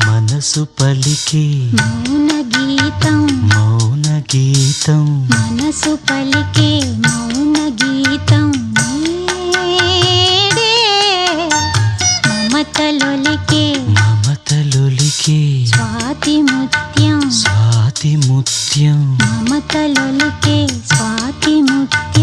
మనసు పలికే మౌన గీతం మనసు పలికే మౌన గీతం నీడే మమతలొలికే స్వాతి ముత్యం మమతలొలికే స్వాతి ముత్యం